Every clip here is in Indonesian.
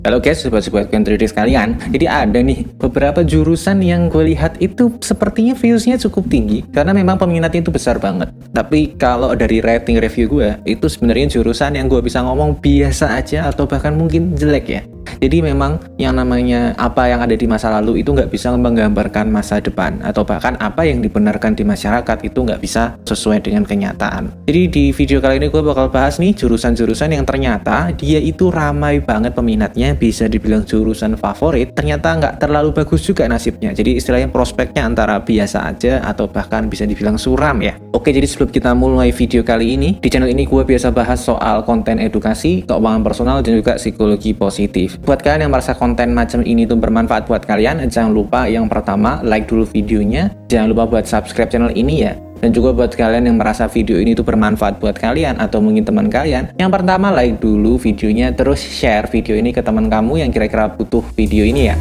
Halo guys, sobat-sobat Country sekalian. Jadi ada nih beberapa jurusan yang gue lihat itu sepertinya viewsnya cukup tinggi karena memang peminatnya itu besar banget. Tapi kalau dari rating review gue, itu sebenarnya jurusan yang gue bisa ngomong biasa aja atau bahkan mungkin jelek ya. Jadi memang yang namanya apa yang ada di masa lalu itu nggak bisa menggambarkan masa depan, atau bahkan apa yang dibenarkan di masyarakat itu nggak bisa sesuai dengan kenyataan. Jadi di video kali ini gue bakal bahas nih jurusan-jurusan yang ternyata dia itu ramai banget peminatnya, bisa dibilang jurusan favorit, ternyata nggak terlalu bagus juga nasibnya. Jadi istilahnya prospeknya antara biasa aja atau bahkan bisa dibilang suram ya. Oke, jadi sebelum kita mulai video kali ini, di channel ini gue biasa bahas soal konten edukasi, keuangan personal, dan juga psikologi positif. Buat kalian yang merasa konten macam ini tuh bermanfaat buat kalian, jangan lupa yang pertama like dulu videonya, jangan lupa buat subscribe channel ini ya. Dan juga buat kalian yang merasa video ini tuh bermanfaat buat kalian atau mungkin teman kalian, yang pertama like dulu videonya, terus share video ini ke teman kamu yang kira-kira butuh video ini ya.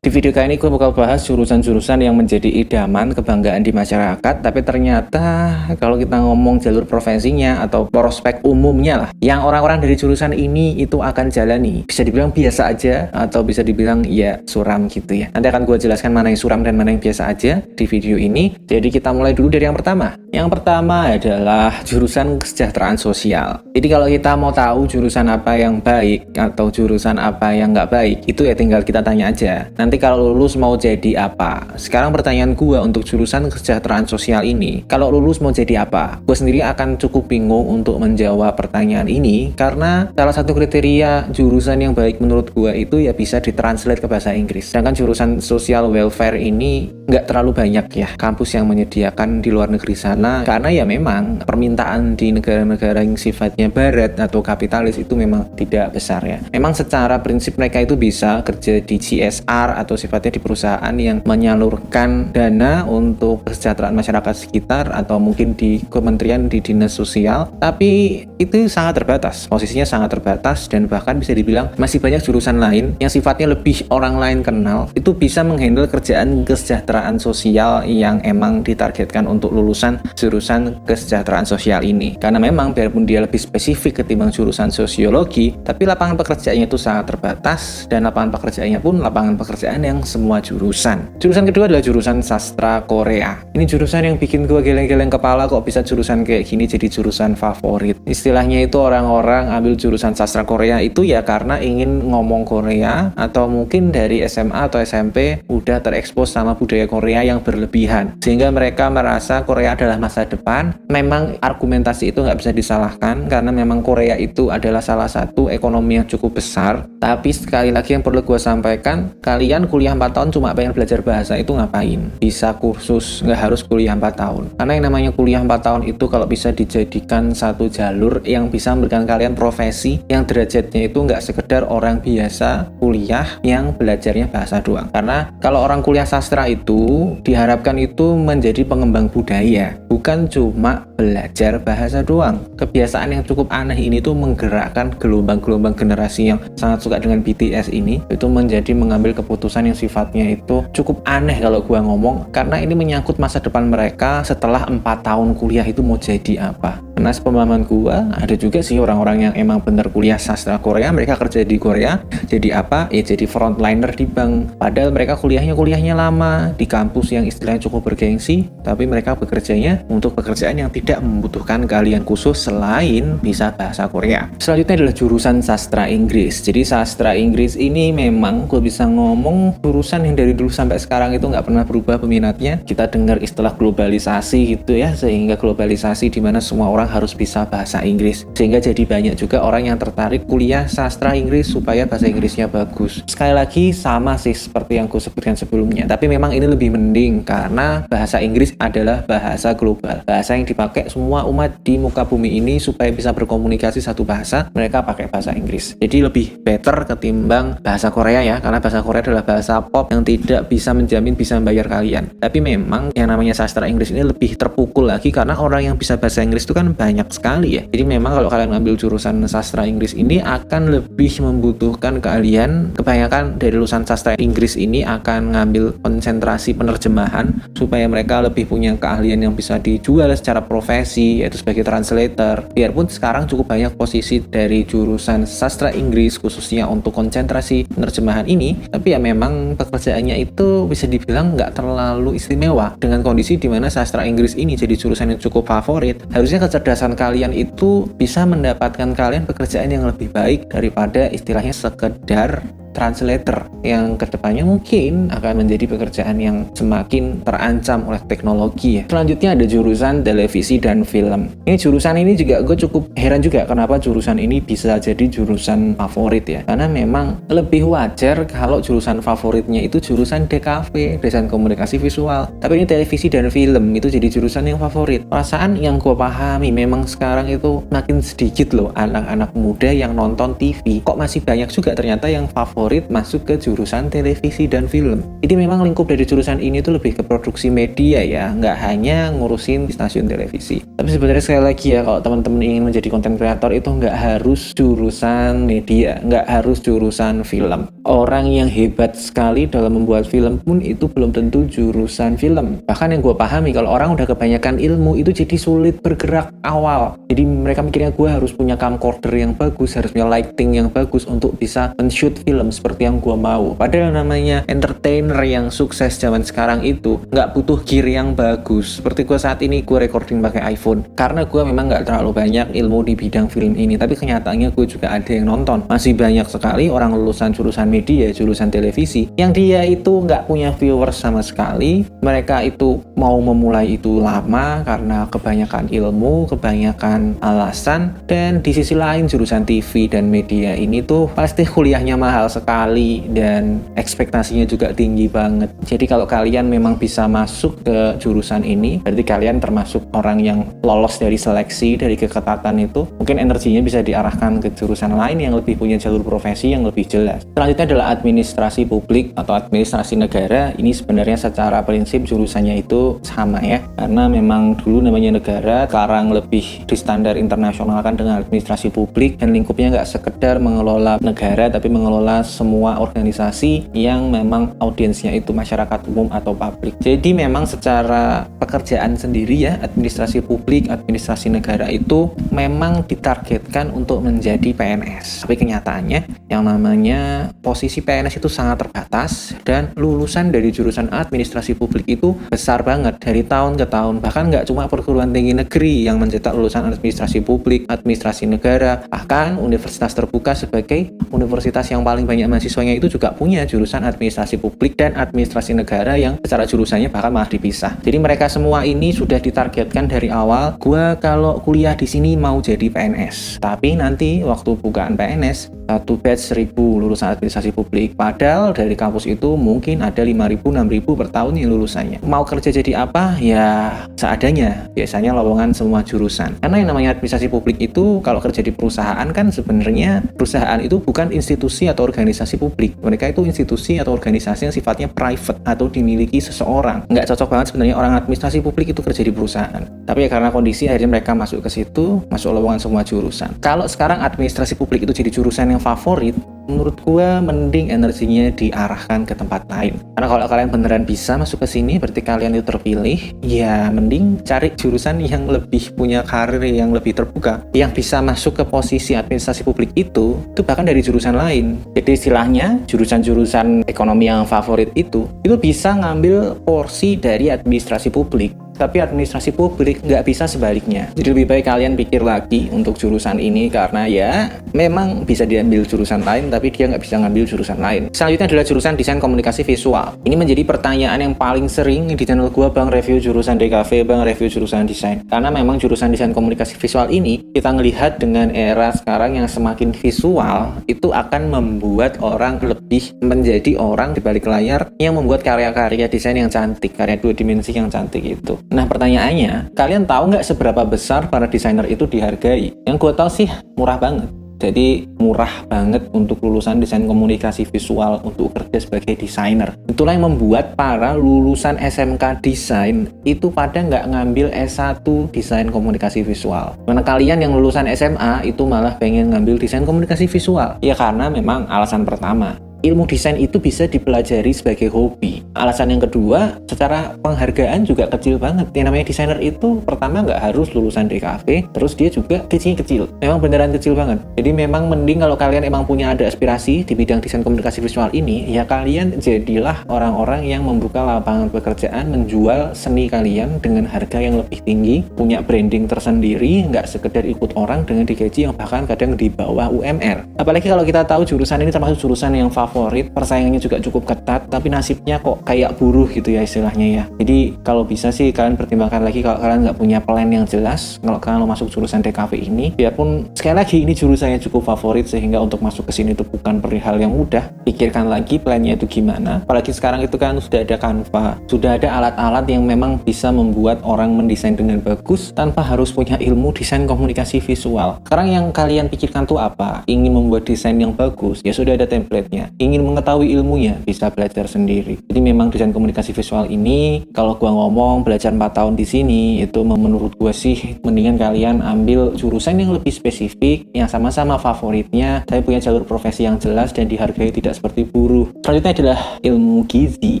Di video kali ini gue bakal bahas jurusan-jurusan yang menjadi idaman, kebanggaan di masyarakat, tapi ternyata kalau kita ngomong jalur profesinya atau prospek umumnya lah, yang orang-orang dari jurusan ini itu akan jalani, bisa dibilang biasa aja atau bisa dibilang ya suram gitu ya. Nanti akan gue jelaskan mana yang suram dan mana yang biasa aja di video ini. Jadi kita mulai dulu dari yang pertama. Yang pertama adalah jurusan kesejahteraan sosial. Jadi kalau kita mau tahu jurusan apa yang baik atau jurusan apa yang nggak baik, itu ya tinggal kita tanya aja. Nanti kalau lulus mau jadi apa? Sekarang pertanyaan gue untuk jurusan kesejahteraan sosial ini, kalau lulus mau jadi apa? Gue sendiri akan cukup bingung untuk menjawab pertanyaan ini, karena salah satu kriteria jurusan yang baik menurut gue itu ya bisa ditranslate ke bahasa Inggris. Sedangkan jurusan social welfare ini nggak terlalu banyak ya kampus yang menyediakan di luar negeri sana, karena ya memang permintaan di negara-negara yang sifatnya barat atau kapitalis itu memang tidak besar ya. Memang secara prinsip mereka itu bisa kerja di CSR atau sifatnya di perusahaan yang menyalurkan dana untuk kesejahteraan masyarakat sekitar atau mungkin di kementerian di dinas sosial, tapi itu sangat terbatas, posisinya sangat terbatas, dan bahkan bisa dibilang masih banyak jurusan lain yang sifatnya lebih orang lain kenal itu bisa menghandle kerjaan kesejahteraan sosial yang emang ditargetkan untuk lulusan jurusan kesejahteraan sosial ini. Karena memang biarpun dia lebih spesifik ketimbang jurusan sosiologi, tapi lapangan pekerjaannya itu sangat terbatas, dan lapangan pekerjaannya pun lapangan pekerjaan yang semua jurusan. Jurusan kedua adalah jurusan sastra Korea. Ini jurusan yang bikin gue geleng-geleng kepala, kok bisa jurusan kayak gini jadi jurusan favorit. Istilahnya itu orang-orang ambil jurusan sastra Korea itu ya karena ingin ngomong Korea, atau mungkin dari SMA atau SMP udah terekspos sama budaya Korea yang berlebihan, sehingga mereka merasa Korea adalah masa depan. Memang argumentasi itu nggak bisa disalahkan, karena memang Korea itu adalah salah satu ekonomi yang cukup besar. Tapi sekali lagi yang perlu gue sampaikan, kalian kuliah 4 tahun cuma pengen belajar bahasa itu ngapain? Bisa kursus, nggak harus kuliah 4 tahun. Karena yang namanya kuliah 4 tahun itu kalau bisa dijadikan satu jalur yang bisa memberikan kalian profesi yang derajatnya itu nggak sekedar orang biasa kuliah yang belajarnya bahasa doang. Karena kalau orang kuliah sastra itu diharapkan itu menjadi pengembang budaya, bukan cuma belajar bahasa doang. Kebiasaan yang cukup aneh ini tuh menggerakkan gelombang-gelombang generasi yang sangat suka dengan BTS ini, itu menjadi mengambil keputusan yang sifatnya itu cukup aneh kalau gua ngomong, karena ini menyangkut masa depan mereka setelah 4 tahun kuliah itu mau jadi apa. Karena sepemahaman gua ada juga sih orang-orang yang emang bener kuliah sastra Korea, mereka kerja di Korea jadi apa? Ya jadi frontliner di bank. Padahal mereka kuliahnya lama di kampus yang istilahnya cukup bergengsi, tapi mereka bekerjanya untuk pekerjaan yang tidak membutuhkan keahlian khusus selain bisa bahasa Korea. Selanjutnya adalah jurusan sastra Inggris. Jadi sastra Inggris ini memang gue bisa ngomong jurusan yang dari dulu sampai sekarang itu nggak pernah berubah peminatnya. Kita dengar istilah globalisasi gitu ya, sehingga globalisasi di mana semua orang harus bisa bahasa Inggris, sehingga jadi banyak juga orang yang tertarik kuliah sastra Inggris supaya bahasa Inggrisnya bagus. Sekali lagi sama sih seperti yang gue sebutkan sebelumnya, tapi memang ini lebih mending karena bahasa Inggris adalah bahasa global, bahasa yang dipakai semua umat di muka bumi ini supaya bisa berkomunikasi satu bahasa, mereka pakai bahasa Inggris. Jadi lebih better ketimbang bahasa Korea ya, karena bahasa Korea adalah bahasa pop yang tidak bisa menjamin bisa membayar kalian. Tapi memang yang namanya sastra Inggris ini lebih terpukul lagi karena orang yang bisa bahasa Inggris itu kan banyak sekali ya. Jadi memang kalau kalian ngambil jurusan sastra Inggris ini akan lebih membutuhkan keahlian. Kebanyakan dari lulusan sastra Inggris ini akan ngambil konsentrasi penerjemahan supaya mereka lebih punya keahlian yang bisa dijual secara profesional profesi, yaitu sebagai translator. Biarpun sekarang cukup banyak posisi dari jurusan sastra Inggris khususnya untuk konsentrasi penerjemahan ini, tapi ya memang pekerjaannya itu bisa dibilang nggak terlalu istimewa. Dengan kondisi di mana sastra Inggris ini jadi jurusan yang cukup favorit, harusnya kecerdasan kalian itu bisa mendapatkan kalian pekerjaan yang lebih baik daripada istilahnya sekedar translator yang kedepannya mungkin akan menjadi pekerjaan yang semakin terancam oleh teknologi ya. Selanjutnya ada jurusan televisi dan film. Ini jurusan ini juga gue cukup heran juga kenapa jurusan ini bisa jadi jurusan favorit ya. Karena memang lebih wajar kalau jurusan favoritnya itu jurusan DKV, desain komunikasi visual. Tapi ini televisi dan film itu jadi jurusan yang favorit. Perasaan yang gue pahami memang sekarang itu makin sedikit loh anak-anak muda yang nonton TV. Kok masih banyak juga ternyata yang favorit masuk ke jurusan televisi dan film. Jadi memang lingkup dari jurusan ini tuh lebih ke produksi media ya, nggak hanya ngurusin di stasiun televisi. Tapi sebenarnya sekali lagi ya, kalau teman-teman ingin menjadi content creator itu nggak harus jurusan media, nggak harus jurusan film. Orang yang hebat sekali dalam membuat film pun itu belum tentu jurusan film. Bahkan yang gue pahami, kalau orang udah kebanyakan ilmu itu jadi sulit bergerak awal. Jadi mereka mikirnya gue harus punya camcorder yang bagus, harus punya lighting yang bagus untuk bisa men-shoot film seperti yang gue mau. Padahal namanya entertainer yang sukses zaman sekarang itu nggak butuh gear yang bagus. Seperti gue saat ini, gue recording pakai iPhone karena gue memang nggak terlalu banyak ilmu di bidang film ini, tapi kenyataannya gue juga ada yang nonton. Masih banyak sekali orang lulusan jurusan media, jurusan televisi yang dia itu nggak punya viewers sama sekali. Mereka itu mau memulai itu lama karena kebanyakan ilmu, kebanyakan alasan. Dan di sisi lain jurusan TV dan media ini tuh pasti kuliahnya mahal sekali dan ekspektasinya juga tinggi banget. Jadi kalau kalian memang bisa masuk ke jurusan ini, berarti kalian termasuk orang yang lolos dari seleksi, dari keketatan itu. Mungkin energinya bisa diarahkan ke jurusan lain yang lebih punya jalur profesi yang lebih jelas. Selanjutnya adalah administrasi publik atau administrasi negara. Ini sebenarnya secara prinsip jurusannya itu sama ya, karena memang dulu namanya negara, sekarang lebih di standar internasionalkan dengan administrasi publik, dan lingkupnya nggak sekedar mengelola negara tapi mengelola semua organisasi yang memang audiensnya itu masyarakat umum atau publik. Jadi memang secara pekerjaan sendiri ya, administrasi publik, administrasi negara itu memang ditargetkan untuk menjadi PNS. Tapi kenyataannya yang namanya posisi PNS itu sangat terbatas, dan lulusan dari jurusan administrasi publik itu besar banget dari tahun ke tahun. Bahkan nggak cuma perguruan tinggi negeri yang mencetak lulusan administrasi publik, administrasi negara, bahkan universitas terbuka sebagai universitas yang paling banyak mahasiswanya itu juga punya jurusan administrasi publik dan administrasi negara yang secara jurusannya bahkan malah dipisah. Jadi mereka semua ini sudah ditargetkan dari awal, gua kalau kuliah di sini mau jadi PNS. Tapi nanti waktu bukaan PNS, satu batch 1000 lulusan administrasi publik. Padahal dari kampus itu mungkin ada 5.000, 6.000 per tahun yang lulusannya. Mau kerja jadi apa? Ya seadanya. Biasanya lowongan semua jurusan. Karena yang namanya administrasi publik itu kalau kerja di perusahaan kan sebenarnya perusahaan itu bukan institusi atau organisasi publik. Mereka itu institusi atau organisasi yang sifatnya private atau dimiliki seseorang. Nggak cocok banget sebenarnya orang administrasi publik itu kerja di perusahaan. Tapi ya karena kondisi akhirnya mereka masuk ke situ, masuk lowongan semua jurusan. Kalau sekarang administrasi publik itu jadi jurusan yang favorit, menurut gua mending energinya diarahkan ke tempat lain. Karena kalau kalian beneran bisa masuk ke sini, berarti kalian itu terpilih, ya mending cari jurusan yang lebih punya karir yang lebih terbuka, yang bisa masuk ke posisi administrasi publik itu bahkan dari jurusan lain. Jadi istilahnya jurusan-jurusan ekonomi yang favorit itu bisa ngambil porsi dari administrasi publik. Tapi administrasi publik nggak bisa sebaliknya. Jadi lebih baik kalian pikir lagi untuk jurusan ini, karena ya memang bisa diambil jurusan lain, tapi dia nggak bisa ngambil jurusan lain. Selanjutnya adalah jurusan desain komunikasi visual. Ini menjadi pertanyaan yang paling sering di channel gua, Bang review jurusan DKV, Bang review jurusan desain. Karena memang jurusan desain komunikasi visual ini, kita ngelihat dengan era sekarang yang semakin visual, itu akan membuat orang lebih menjadi orang di balik layar yang membuat karya-karya desain yang cantik, karya 2 dimensi yang cantik itu. Nah pertanyaannya, kalian tahu nggak seberapa besar para desainer itu dihargai? Yang gue tahu sih murah banget. Jadi murah banget untuk lulusan desain komunikasi visual untuk kerja sebagai desainer. Itulah yang membuat para lulusan SMK desain itu pada nggak ngambil S1 desain komunikasi visual. Karena kalian yang lulusan SMA itu malah pengen ngambil desain komunikasi visual. Ya karena memang alasan pertama, ilmu desain itu bisa dipelajari sebagai hobi. Alasan yang kedua, secara penghargaan juga kecil banget. Yang namanya desainer itu pertama nggak harus lulusan DKV, terus dia juga gajinya kecil. Memang beneran kecil banget. Jadi memang mending kalau kalian emang punya ada aspirasi di bidang desain komunikasi visual ini, ya kalian jadilah orang-orang yang membuka lapangan pekerjaan, menjual seni kalian dengan harga yang lebih tinggi, punya branding tersendiri, nggak sekedar ikut orang dengan digaji yang bahkan kadang di bawah UMR. Apalagi kalau kita tahu jurusan ini termasuk jurusan yang favorit, persaingannya juga cukup ketat, tapi nasibnya kok kayak buruh gitu ya istilahnya ya. Jadi kalau bisa sih kalian pertimbangkan lagi kalau kalian nggak punya plan yang jelas, kalau kalian mau masuk jurusan DKV ini, biarpun sekali lagi ini jurusannya cukup favorit sehingga untuk masuk ke sini itu bukan perihal yang mudah, pikirkan lagi plannya itu gimana. Apalagi sekarang itu kan sudah ada Canva, sudah ada alat-alat yang memang bisa membuat orang mendesain dengan bagus tanpa harus punya ilmu desain komunikasi visual. Sekarang yang kalian pikirkan tuh apa? Ingin membuat desain yang bagus, ya sudah ada template-nya. Ingin mengetahui ilmunya, bisa belajar sendiri. Jadi memang desain komunikasi visual ini, kalau gua ngomong belajar 4 tahun di sini, itu menurut gua sih mendingan kalian ambil jurusan yang lebih spesifik, yang sama-sama favoritnya, tapi punya jalur profesi yang jelas dan dihargai tidak seperti buruh. Selanjutnya adalah ilmu gizi.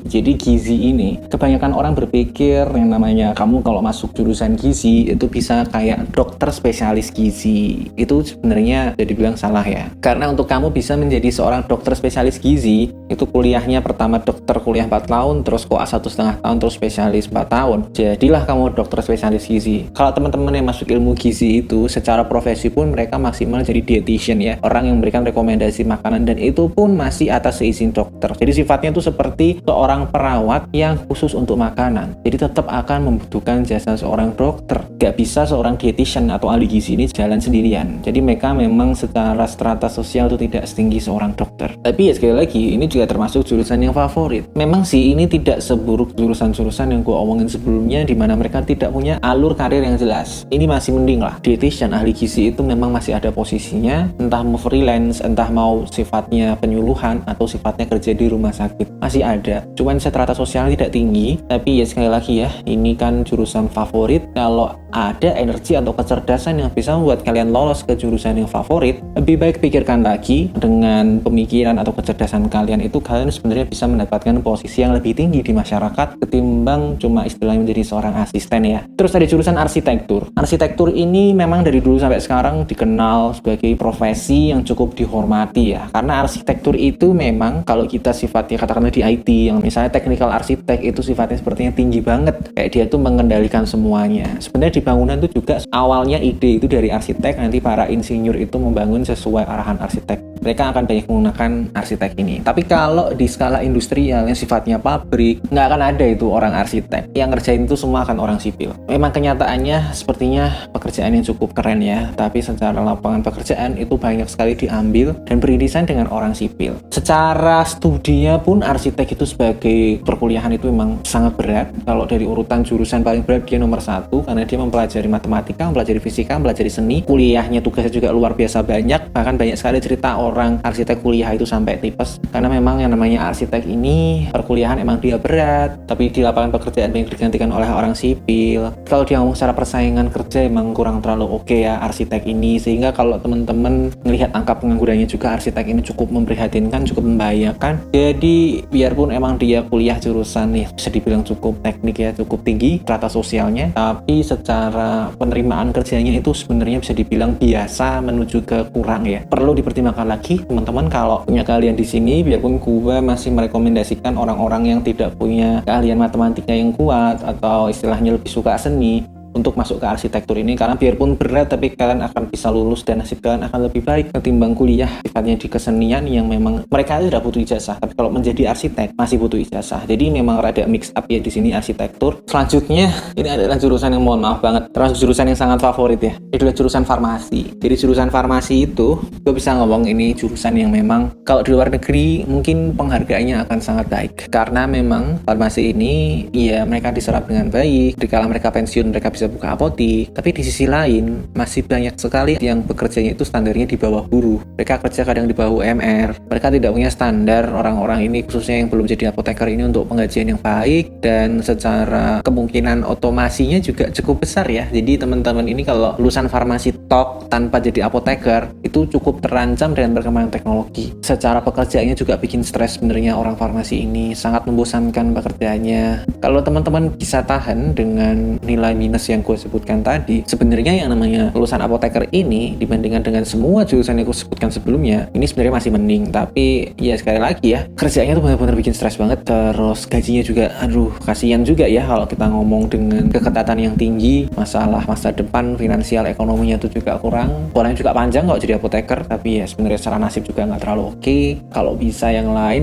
Jadi gizi ini, kebanyakan orang berpikir yang namanya kamu kalau masuk jurusan gizi itu bisa kayak dokter spesialis gizi. Itu sebenarnya jadi bilang salah ya. Karena untuk kamu bisa menjadi seorang dokter spesialis gizi, itu kuliahnya pertama dokter kuliah 4 tahun, terus koas 1,5 tahun, terus spesialis 4 tahun. Jadilah kamu dokter spesialis gizi. Kalau teman-teman yang masuk ilmu gizi itu, secara profesi pun mereka maksimal jadi dietitian ya. Orang yang memberikan rekomendasi makanan dan itu pun masih atas seizin dokter. Jadi sifatnya itu seperti seorang perawat yang khusus untuk makanan. Jadi tetap akan membutuhkan jasa seorang dokter. Gak bisa seorang dietitian atau ahli gizi ini jalan sendirian. Jadi mereka memang secara strata sosial itu tidak setinggi seorang dokter. Tapi ya sekali lagi, ini juga termasuk jurusan yang favorit. Memang sih ini tidak seburuk jurusan-jurusan yang gue omongin sebelumnya di mana mereka tidak punya alur karir yang jelas. Ini masih mending lah. Dietitian, ahli gizi itu memang masih ada posisinya, entah mau freelance, entah mau sifatnya penyuluhan atau sifatnya kerja di rumah sakit. Masih ada. Cuman strata sosialnya tidak tinggi, tapi ya sekali lagi ya, ini kan jurusan favorit. Kalau ada energi atau kecerdasan yang bisa membuat kalian lolos ke jurusan yang favorit, lebih baik pikirkan lagi dengan pemikiran atau kecerdasan kalian itu kalian sebenarnya bisa mendapatkan posisi yang lebih tinggi di masyarakat ketimbang cuma istilahnya menjadi seorang asisten ya. Terus ada jurusan arsitektur. Arsitektur ini memang dari dulu sampai sekarang dikenal sebagai profesi yang cukup dihormati ya. Karena arsitektur itu memang kalau kita sifatnya katakanlah di IT yang misalnya technical arsitek itu sifatnya sepertinya tinggi banget. Kayak dia tuh mengendalikan semuanya. Sebenarnya di bangunan itu juga awalnya ide itu dari arsitek, nanti para insinyur itu membangun sesuai arahan arsitek. Mereka akan banyak menggunakan arsitek ini. Tapi kalau di skala industrial yang sifatnya pabrik, nggak akan ada itu orang arsitek. Yang ngerjain itu semua akan orang sipil. Memang kenyataannya sepertinya pekerjaan yang cukup keren ya, tapi secara lapangan pekerjaan itu banyak sekali diambil dan beririsan dengan orang sipil. Secara studinya pun arsitek itu sebagai perkuliahan itu memang sangat berat. Kalau dari urutan jurusan paling berat dia nomor 1 karena dia mempelajari matematika, mempelajari fisika, mempelajari seni. Kuliahnya tugasnya juga luar biasa banyak. Bahkan banyak sekali cerita orang arsitek kuliah itu sampai tipes karena memang yang namanya arsitek ini perkuliahan emang dia berat, tapi di lapangan pekerjaan banyak digantikan oleh orang sipil. Kalau dia ngomong secara persaingan kerja emang kurang terlalu oke ya arsitek ini, sehingga kalau teman-teman melihat angka penganggurannya juga arsitek ini cukup memprihatinkan, cukup membahayakan. Jadi biarpun emang dia kuliah jurusan nih bisa dibilang cukup teknik ya, cukup tinggi strata sosialnya, tapi secara penerimaan kerjanya itu sebenarnya bisa dibilang biasa menuju ke kurang ya. Perlu dipertimbangkan lagi teman-teman kalau punya kalian di sini, biarpun gue masih merekomendasikan orang-orang yang tidak punya keahlian matematika yang kuat atau istilahnya lebih suka seni untuk masuk ke arsitektur ini, karena biarpun berat tapi kalian akan bisa lulus dan nasib kalian akan lebih baik ketimbang kuliah sifatnya di kesenian yang memang mereka itu sudah butuh ijazah, tapi kalau menjadi arsitek masih butuh ijazah. Jadi memang rada mix up ya di sini arsitektur. Selanjutnya ini adalah jurusan yang mohon maaf banget termasuk jurusan yang sangat favorit ya, itu adalah jurusan farmasi. Jadi jurusan farmasi itu gue bisa ngomong ini jurusan yang memang kalau di luar negeri mungkin penghargaannya akan sangat baik, karena memang farmasi ini ya mereka diserap dengan baik. Dikala mereka pensiun mereka bisa bisa buka apotik. Tapi di sisi lain, masih banyak sekali yang bekerjanya itu standarnya di bawah buruh. Mereka kerja kadang di bawah UMR. Mereka tidak punya standar orang-orang ini, khususnya yang belum jadi apoteker ini, untuk penggajian yang baik. Dan secara kemungkinan otomasinya juga cukup besar ya. Jadi teman-teman ini kalau lulusan farmasi tok tanpa jadi apoteker, itu cukup terancam dengan perkembangan teknologi. Secara pekerjaannya juga bikin stres sebenarnya orang farmasi ini. Sangat membosankan pekerjaannya. Kalau teman-teman bisa tahan dengan nilai minus yang gue sebutkan tadi, sebenarnya yang namanya lulusan apoteker ini dibandingkan dengan semua jurusan yang gue sebutkan sebelumnya, ini sebenarnya masih mending. Tapi ya sekali lagi ya, kerjaannya tuh benar-benar bikin stres banget. Terus gajinya juga, aduh kasihan juga ya kalau kita ngomong dengan keketatan yang tinggi, masalah masa depan finansial ekonominya tuh juga kurang. Polanya juga panjang kalau jadi apoteker, tapi ya sebenarnya secara nasib juga nggak terlalu oke. Kalau bisa yang lain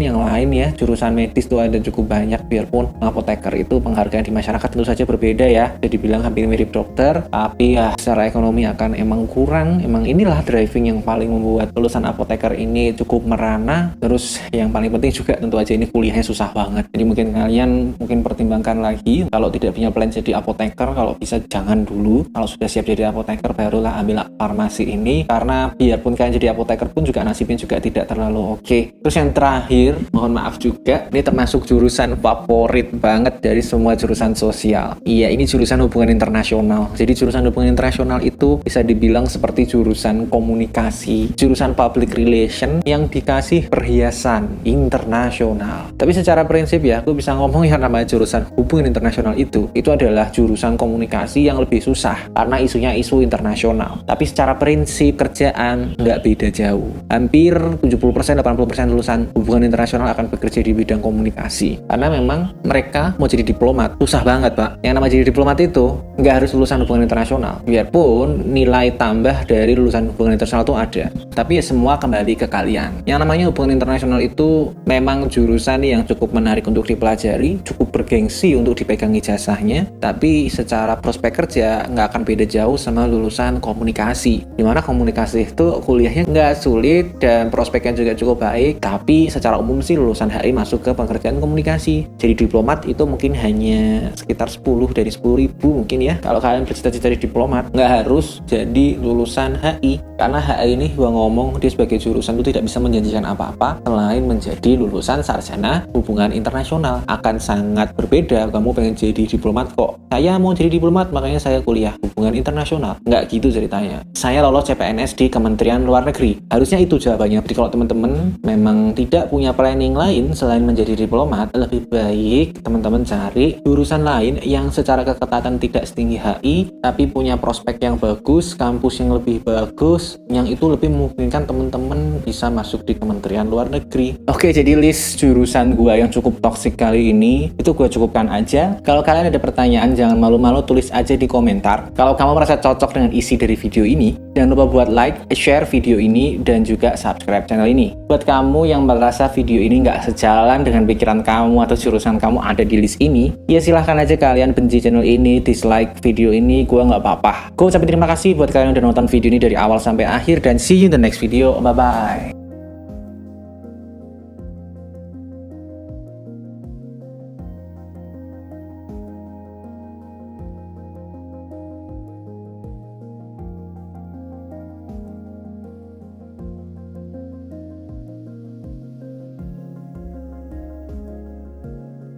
ya, jurusan medis tuh ada cukup banyak, biarpun apoteker itu penghargaan di masyarakat tentu saja berbeda ya. Jadi bilang hampir mirip dokter, tapi ya secara ekonomi akan emang kurang. Emang inilah driving yang paling membuat lulusan apoteker ini cukup merana. Terus yang paling penting juga tentu aja ini kuliahnya susah banget. Jadi mungkin kalian pertimbangkan lagi, kalau tidak punya plan jadi apoteker, kalau bisa jangan dulu. Kalau sudah siap jadi apoteker barulah ambil farmasi ini, karena biarpun kalian jadi apoteker pun juga nasibnya juga tidak terlalu oke. Terus yang terakhir, mohon maaf juga, ini termasuk jurusan favorit banget dari semua jurusan sosial. Iya, ini jurusan hubungan internasional. Jadi jurusan hubungan internasional itu bisa dibilang seperti jurusan komunikasi, jurusan public relation yang dikasih perhiasan internasional. Tapi secara prinsip ya, aku bisa ngomong yang namanya jurusan hubungan internasional itu adalah jurusan komunikasi yang lebih susah karena isunya isu internasional. Tapi secara prinsip kerjaan nggak beda jauh. Hampir 70%-80% lulusan hubungan internasional akan bekerja di bidang komunikasi. Karena memang mereka mau jadi diplomat susah banget, Pak. Yang namanya jadi diplomat itu nggak harus lulusan hubungan internasional. Biarpun nilai tambah dari lulusan hubungan internasional itu ada. Tapi ya semua kembali ke kalian. Yang namanya hubungan internasional itu memang jurusan yang cukup menarik untuk dipelajari, cukup bergengsi untuk dipegang ijazahnya. Tapi secara prospek kerja nggak akan beda jauh sama lulusan komunikasi. Dimana komunikasi itu kuliahnya nggak sulit dan prospeknya juga cukup baik. Tapi secara umum sih lulusan HI masuk ke pekerjaan komunikasi. Jadi diplomat itu mungkin hanya sekitar 10 dari 10.000 mungkin ya. Kalau kalian bercita-cita jadi diplomat, nggak harus jadi lulusan HI. Karena HI ini gua ngomong dia sebagai jurusan itu tidak bisa menjanjikan apa-apa selain menjadi lulusan sarjana hubungan internasional. Akan sangat berbeda kamu pengen jadi diplomat kok. Saya mau jadi diplomat makanya saya kuliah hubungan internasional. Nggak gitu ceritanya. Saya lolos CPNS di Kementerian Luar Negeri. Harusnya itu jawabannya. Jadi kalau teman-teman memang tidak punya planning lain selain menjadi diplomat, lebih baik teman-teman cari jurusan lain yang secara keketatan tidak setinggi HI, tapi punya prospek yang bagus, kampus yang lebih bagus, yang itu lebih memungkinkan teman-teman bisa masuk di Kementerian Luar Negeri. Oke, jadi list jurusan gua yang cukup toksik kali ini, itu gua cukupkan aja. Kalau kalian ada pertanyaan, jangan malu-malu tulis aja di komentar. Kalau kamu merasa cocok dengan isi dari video ini, jangan lupa buat like, share video ini, dan juga subscribe channel ini. Buat kamu yang merasa video ini nggak sejalan dengan pikiran kamu atau jurusan kamu ada di list ini, ya silahkan aja kalian benci channel ini, dislike video ini, gue nggak apa-apa. Gue ucapin terima kasih buat kalian yang udah nonton video ini dari awal sampai akhir, dan see you in the next video. Bye-bye.